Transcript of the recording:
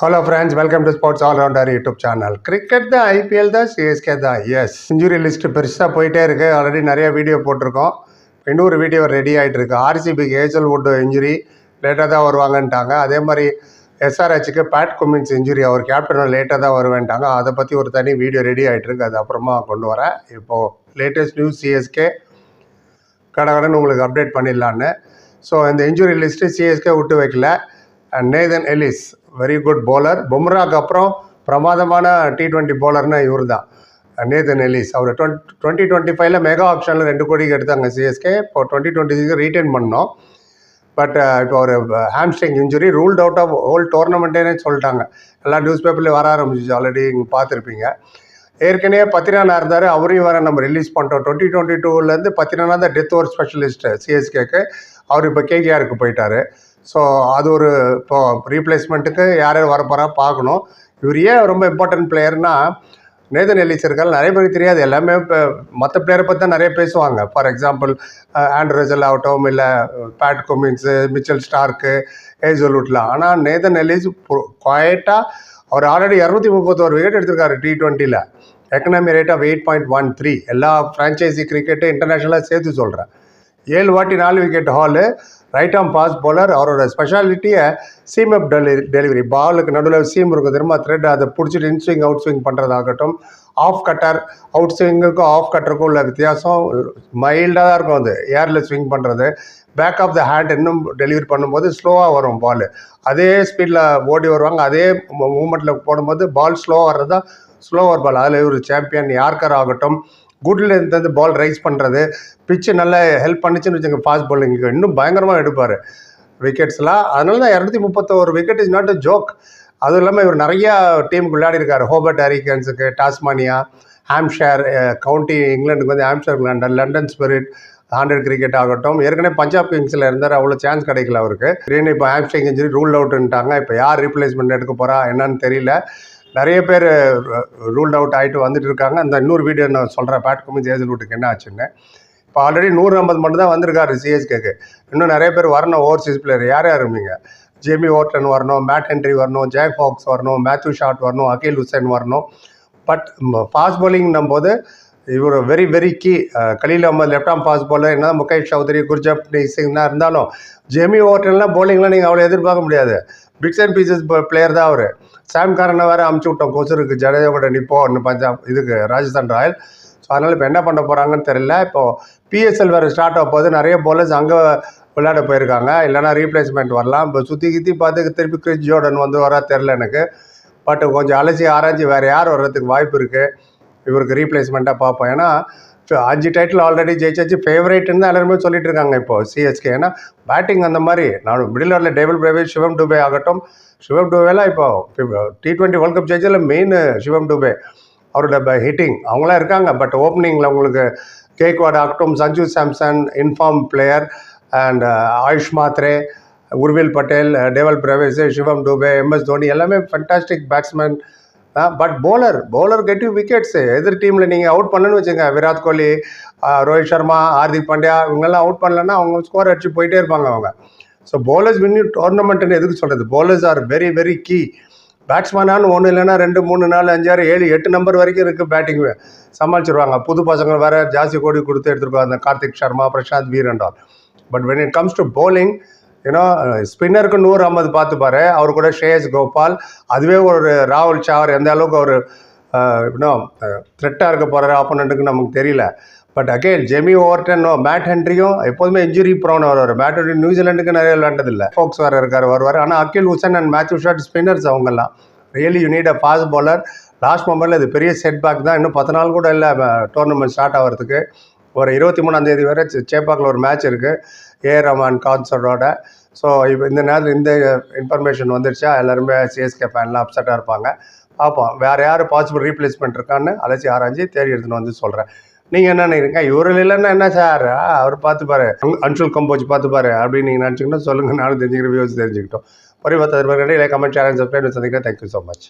Hello friends, welcome to Sports All Rounder YouTube channel. Cricket தான் IPL தான் CSK தான். S, injury list பெருசாக போயிட்டே இருக்கு. ஆல்ரெடி நிறைய வீடியோ போட்டிருக்கோம். இன்னொரு வீடியோ ரெடி ஆகிட்டு இருக்கு. ஆர்சிபிக்கு ஹேசல்வுட் இன்ஜுரி லேட்டாக தான் வருவாங்கன்ட்டாங்க. அதே மாதிரி எஸ்ஆர்ஹெச்சுக்கு பேட் குமின்ஸ் இன்ஜுரி, அவர் கேப்டனும் லேட்டாக தான் வருவேன்ட்டாங்க. அதை பற்றி ஒரு தனி வீடியோ ரெடி ஆகிட்டு இருக்கு. அது அப்புறமா கொண்டு வரேன். இப்போது லேட்டஸ்ட் நியூஸ் சிஎஸ்கே கடகடன்னு உங்களுக்கு அப்டேட் பண்ணிடலான்னு. ஸோ இந்த இன்ஜுரி லிஸ்ட்டு சிஎஸ்கே விட்டு வைக்கல. Nathan Ellis very good bowler. பும்ராக்கு அப்புறம் பிரமாதமான T20 பவுலர்னா இவர் தான், நேதன் எலிஸ். அவர் 2025 மெகா ஆப்ஷனில் 2 கோடிக்கு எடுத்தாங்க சிஎஸ்கே. இப்போ 2026 ரீட்டைன் பண்ணோம். பட் இப்போ ஒரு hamstring injury, ruled out of whole டோர்னமெண்ட்டே சொல்லிட்டாங்க. எல்லா நியூஸ் பேப்பர்லேயும் வர ஆரம்பிச்சிச்சு. ஆல்ரெடி இங்கே பார்த்துருப்பீங்க. ஏற்கனவே பத்திரானா இருந்தார், அவரையும் வேறு நம்ம ரிலீஸ் பண்ணிட்டோம். 2022 பத்திரானா தான் டெத் ஓவர் ஸ்பெஷலிஸ்ட்டு சிஎஸ்கேக்கு. அவர் இப்போ கேகேஆருக்கு போயிட்டார். ஸோ அது ஒரு இப்போ ரீப்ளேஸ்மெண்ட்டுக்கு யார் யார் வரப்போகிறா பார்க்கணும். இவர் ஏன் ரொம்ப இம்பார்ட்டன்ட் பிளேயர்னா, நேதன் எலிஸ் இருக்கால் நிறைய பேருக்கு தெரியாது. எல்லாமே இப்போ மற்ற பிளேயரை பற்றி தான் நிறைய பேசுவாங்க. ஃபார் எக்ஸாம்பிள் ஆண்ட்ரூசல் ஆகட்டும், இல்லை பேட் குமின்ஸு, மிச்சல் ஸ்டார்க்கு, ஹேசல்வுட்லாம். ஆனால் நேதன் எலிஸ் குவாய்ட்டாக அவர் ஆல்ரெடி 231 விக்கெட் எடுத்திருக்காரு T20. Economy rate of 8.13. எல்லா ஃப்ரான்ச்சைசி கிரிக்கெட்டு இன்டர்நேஷ்னலாக சேர்த்து சொல்கிறேன். 7 வாட்டி 4 விக்கெட் ஹாலு, ரைட் ஆம் ஃபாஸ்ட் பவுலர். அவரோட ஸ்பெஷாலிட்டியை சீம் அப் டெலிவரி, பாலுக்கு நடுவில் சீம் இருக்கும் தெரியுமா, த்ரெட், அதை பிடிச்சிட்டு இன்ஸ்விங் அவுட் ஸ்விங் பண்ணுறதாகட்டும். ஆஃப் கட்டர், அவுட் ஸ்விங்குக்கும் ஆஃப் கட்டருக்கும் உள்ள வித்தியாசம் மைல்டாக தான் இருக்கும். அது ஏரில் ஸ்விங் பண்ணுறது. பேக் ஆஃப் த ஹேண்ட் இன்னும் டெலிவரி பண்ணும்போது ஸ்லோவாக வரும் பால். அதே ஸ்பீடில் ஓடி வருவாங்க. அதே மூமெண்ட்டில் போடும்போது பால் ஸ்லோவாக வர்றது தான் ஸ்லோவர் பால். அதில் ஒரு சாம்பியன். யார்கர் ஆகட்டும், குட்ல இருந்து பால் ரைஸ் பண்ணுறது, பிச்சு நல்லா ஹெல்ப் பண்ணிச்சுன்னு வச்சுங்க. ஃபாஸ்ட் பாலிங்க்கு இன்னும் பயங்கரமாக எடுப்பார் விக்கெட்ஸ்லாம். அதனால தான் 231 wicket is not a joke. அதுவும் இல்லாமல் இவர் நிறையா டீமுக்கு விளையாடிருக்காரு. ஹோபர்ட் ஹரிகன்ஸுக்கு, டாஸ்மானியா, ஹாம்ஷயர் கவுண்டி இங்கிலாந்துக்கு வந்து ஹாம்ஷயர், லண்டன் ஸ்பிரிட், 100 கிரிக்கெட் ஆகட்டும். ஏற்கனவே பஞ்சாப் கிங்ஸில் இருந்தார், அவ்வளோ சான்ஸ் கிடைக்கல அவருக்கு. திடீர்னு இப்போ ஹாம்ஸ்ட்ரிங் இன்ஜுரி, ரூல் அவுட்டுன்ட்டாங்க. இப்போ யார் ரீப்ளேஸ்மெண்ட் எடுக்க போகிறா என்னன்னு தெரியல. நிறைய பேர் ரூல்ட் அவுட் ஆகிட்டு வந்துட்டு இருக்காங்க. அந்த இன்னொரு வீடியோ நான் சொல்கிறேன், பேட் குமின்ஸ் ஹேசல்வுட்டுக்கு என்ன ஆச்சுன்னு. இப்போ ஆல்ரெடி 150 மட்டும் தான் வந்திருக்காரு சிஎஸ்கேக்கு. இன்னும் நிறைய பேர் வரணும். ஓவர்சீஸ் பிளேயர் யார் யார் இருந்தீங்க? ஜேமி ஓர்டன் வரணும், மேட் ஹென்ரி வரணும், ஜாக் ஃபாக்ஸ் வரணும், மேத்யூ ஷாட் வரணும், அகில் ஹுசைன் வரணும். பட் ஃபாஸ்ட் பவுலிங்னும் போது இவர் very very key. Khaleel Ahmed left arm fast bowler, என்ன முகேஷ் சௌத்ரி, குர்ஜப்னீத் சிங்னா இருந்தாலும் ஜேமி ஓர்டன்லாம் பவுலிங்லாம் நீங்கள் அவ்வளோ எதிர்பார்க்க முடியாது. பிக்ஸ் அண்ட் பீசஸ் பிளேயர் தான் அவர். சாம் காரனை வேறு அமுச்சு விட்டோம் கொசுருக்கு, ஜடேஜா கூட நிப்போன்னு பஞ்சாப் இதுக்கு ராஜஸ்தான் ராயல். ஸோ அதனால் இப்போ என்ன பண்ண போகிறாங்கன்னு தெரியல. இப்போது பிஎஸ்எல் வேறு ஸ்டார்ட் ஆக போது நிறைய பாலர்ஸ் அங்கே விளையாட போயிருக்காங்க. இல்லைனா ரீப்ளேஸ்மெண்ட் வரலாம். இப்போ சுற்றி கித்தி பார்த்து திருப்பி கிறிஸ் ஜோர்டன் வந்து வரா தெரில எனக்கு. பட் கொஞ்சம் அலசி ஆராய்ச்சி வேறு யார் வர்றதுக்கு வாய்ப்பு இருக்குது, இவருக்கு ரீப்ளேஸ்மெண்ட்டாக பார்ப்போம். ஏன்னா 5 டைட்டில் ஆல்ரெடி ஜெயிச்சாச்சு, ஃபேவரேட்டுன்னு தான் எல்லாருமே சொல்லிட்டு இருக்காங்க இப்போது சிஎஸ்கே. ஏன்னா பேட்டிங் அந்த மாதிரி. நான் மிடில் ஆர்டரில் டேவிட் பிரேவிஸ், சிவம் டுபே ஆகட்டும். சிவம் டுபேலாம் இப்போ T20 வேர்ல்ட் கப் ஜெயிச்சதில் மெயின் சிவம் டுபே. அவரோட ஹிட்டிங் அவங்களாம் இருக்காங்க. பட் ஓப்பனிங்கில் உங்களுக்கு கேக்வாட் ஆகட்டும், Sanju Samson in form player, and Ayush Mhatre, Urvil Patel, David Brevis, Shivam Dube, MS Dhoni எல்லாமே fantastic batsman. But bowler get you wickets. எதிர் டீமில் நீங்கள் அவுட் பண்ணணும்னு வச்சுங்க, விராட் கோலி, ரோஹித் சர்மா, ஹார்திக் பாண்டியா, இவங்கெல்லாம் அவுட் பண்ணலன்னா அவங்க ஸ்கோர் அடிச்சு போயிட்டே இருப்பாங்க அவங்க. ஸோ பவுலர்ஸ் வின் டோர்னமெண்ட்டுன்னு எதுக்கு சொல்கிறது? Bowlers are very very key. பேட்ஸ்மேனானு 1 இல்லைன்னா 2, 3, 4, 5, 6, 7, 8 நம்பர் வரைக்கும் இருக்குது. பேட்டிங் சமாளிச்சிருவாங்க. புது பசங்க வேறு ஜாஸ்தி கோடி கொடுத்து எடுத்துருக்கோம், அந்த Kartik Sharma, Prashant Veer and all. But when it comes to bowling, ஏன்னா ஸ்பின்னருக்கு 150 பார்த்துப்பாரு. அவர் கூட ஷேயஸ் கோபால், அதுவே ஒரு ராகுல் சாவர் எந்த அளவுக்கு அவர் இன்னும் த்ரெட்டாக இருக்க போகிறாரு ஆப்போனண்ட்டுக்கு நமக்கு தெரியல. But again Jamie Overton, Matt ஹென்ரியும் எப்போதுமே இன்ஜுரி ப்ரோன் வருவார். மேட் ஹென்ரி நியூசிலாண்டுக்கு நிறைய விளையாண்டதில்லை. ஃபோக்ஸ் வேறு இருக்கார், வருவார். ஆனால் Akeal Hosein and Matthew Short spinners அவங்கெல்லாம். Really you need a fast bowler. Last மொமெண்ட்டில் இது பெரிய செட் பேக் தான். இன்னும் 10 நாள் கூட இல்லை டோர்னமெண்ட் ஸ்டார்ட் ஆகிறதுக்கு. ஒரு 23ஆம் தேதி வரை சேப்பாக்கில் ஒரு மேட்ச் இருக்குது, ஏஆர் ரஹ்மான் கான்சர்ட்டோட. ஸோ இப்போ இந்த நேரத்தில் இந்த இன்ஃபர்மேஷன் வந்துடுச்சா எல்லாருமே சிஎஸ்கே ஃபேன்லாம் அப்செட்டாக இருப்பாங்க. பார்ப்போம் வேறு யார் பாசிபிள் ரீப்ளேஸ்மெண்ட் இருக்கான்னு அலசி ஆராய்ச்சி தேடி எடுத்துன்னு வந்து சொல்கிறேன். நீங்கள் என்ன நினைக்கிறீங்க? இவரில் இல்லைன்னா என்ன சார், அவர் பார்த்துப்பாரு, அன்ஷுல் கம்போஜ் பார்த்துப்பாரு அப்படின்னு நீங்கள் நினச்சிங்கன்னா சொல்லுங்கள். நானும் தெரிஞ்சுக்கிற வியூஸ் தெரிஞ்சுக்கிட்டோம். பரிவர்த்தனை கமெண்ட், ஷேர் அண்ட் சப்ஸ்கிரைப் சந்திக்கிறேன். Thank you so much.